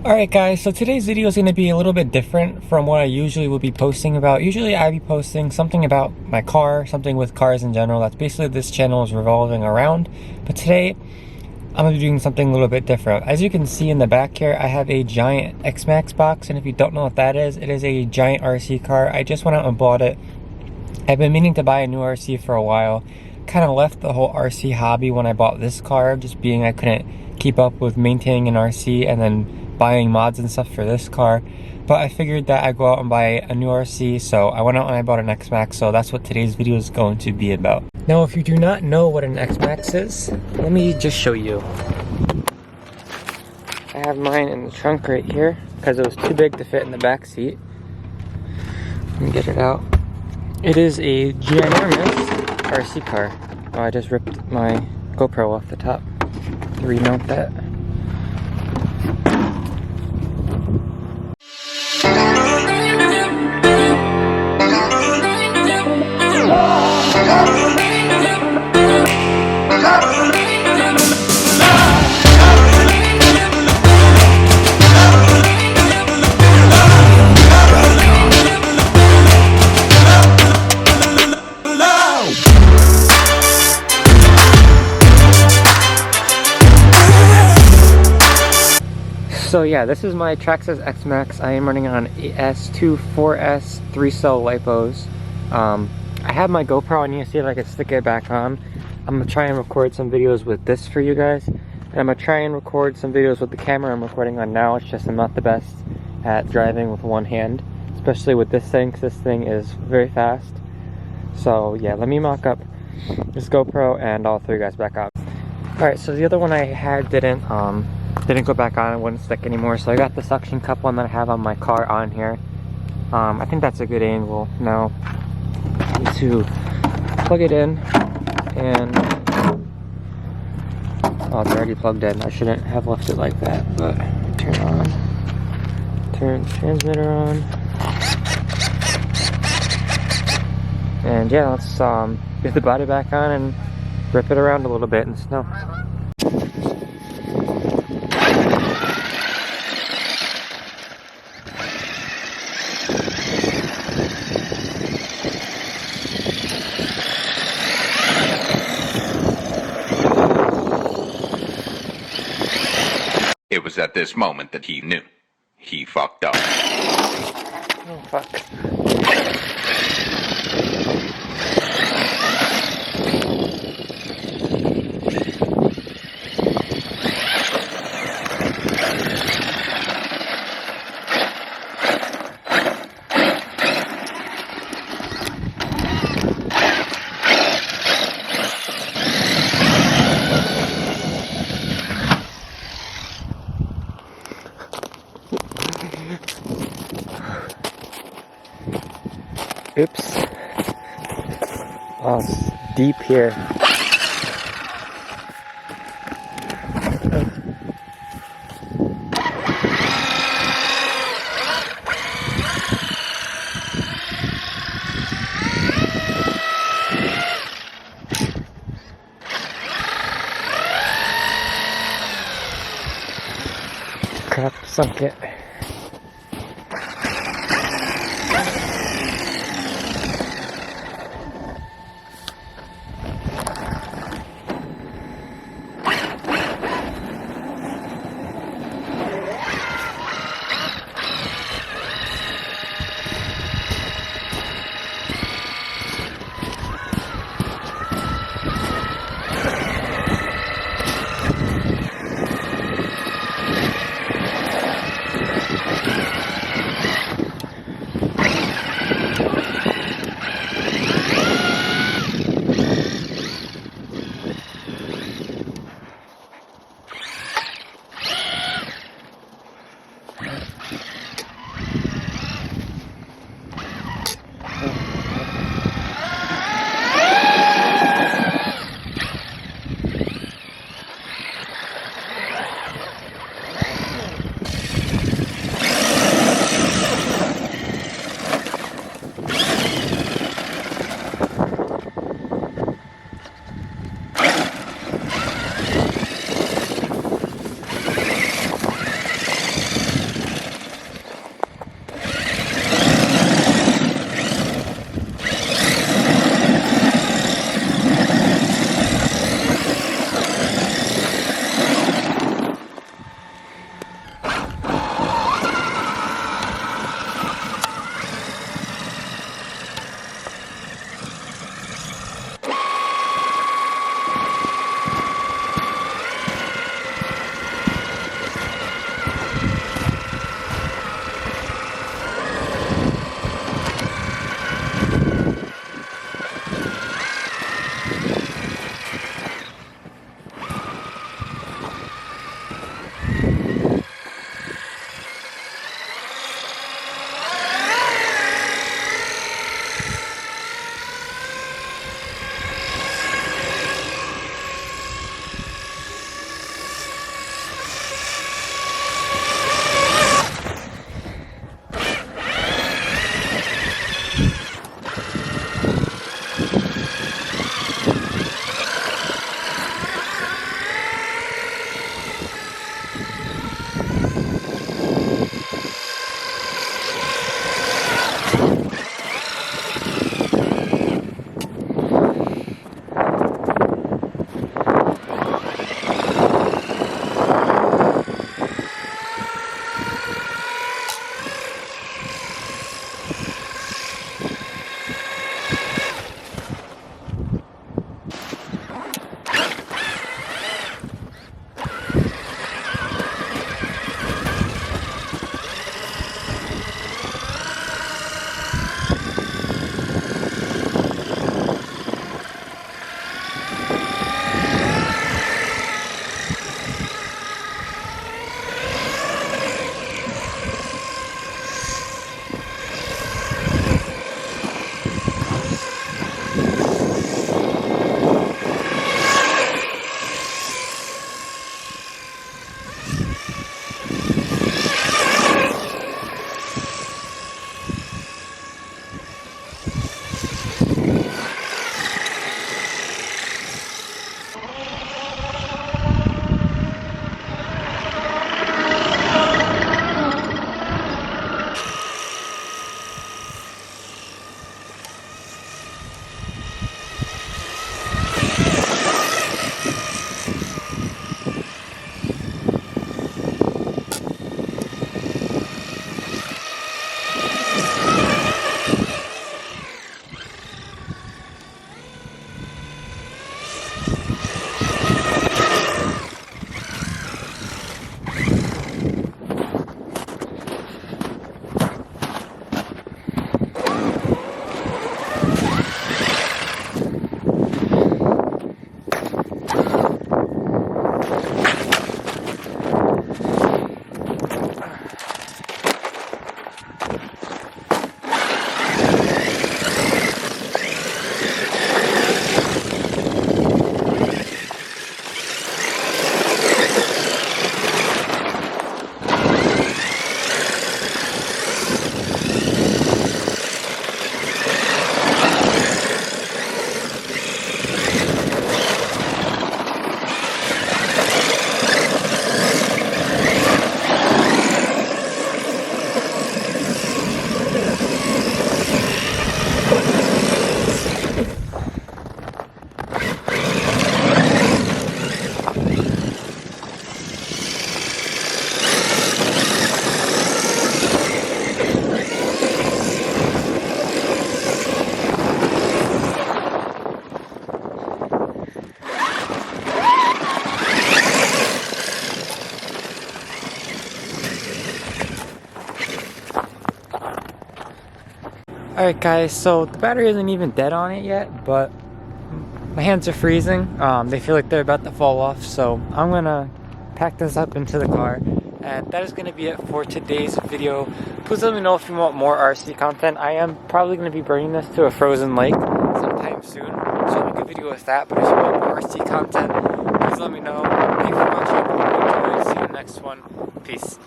Alright guys, so today's video is going to be a little bit different from what I usually would be posting about. Usually I'd be posting something about my car, something with cars in general. That's basically this channel is revolving around. But today, I'm going to be doing something a little bit different. As you can see in the back here, I have a giant Xmaxx box. And if you don't know what that is, it is a giant RC car. I just went out and bought it. I've been meaning to buy a new RC for a while. Kind of left the whole RC hobby when I bought this car, just being I couldn't keep up with maintaining an RC and then buying mods and stuff for this car. But I figured that I'd go out and buy a new RC, so I went out and I bought an Xmaxx, so that's what today's video is going to be about. Now if you do not know what an Xmaxx is, let me just show you. I have mine in the trunk right here because it was too big to fit in the back seat. Let me get it out. It is a ginormous RC car. Oh, I just ripped my GoPro off the top to remount that. So yeah, this is my Xmaxx Xmaxx. I am running on S2 4S 3-cell lipos. I have my GoPro. I need to see if I can stick it back on. I'm gonna try and record some videos with this for you guys. And I'm gonna try and record some videos with the camera I'm recording on now. It's just I'm not the best at driving with one hand, especially with this thing, because this thing is very fast. So yeah, let me mock up this GoPro and I'll throw you guys back on. Alright, so the other one I had didn't go back on, it wouldn't stick anymore, so I got the suction cup one that I have on my car on here. I think that's a good angle. Now I need to plug it in, and oh, it's already plugged in. I shouldn't have left it like that, but turn transmitter on, and yeah, let's get the body back on and rip it around a little bit in snow. It was at this moment that he knew. He fucked up. Oh, fuck. Oops. Oh, it's deep here. Crap, sunk it. Alright guys, so the battery isn't even dead on it yet, but my hands are freezing. They feel like they're about to fall off, so I'm gonna pack this up into the car. And that is gonna be it for today's video. Please let me know if you want more RC content. I am probably gonna be bringing this to a frozen lake sometime soon, so I'll make a video with that. But if you want more RC content, please let me know. Thank you for watching. See you in the next one. Peace.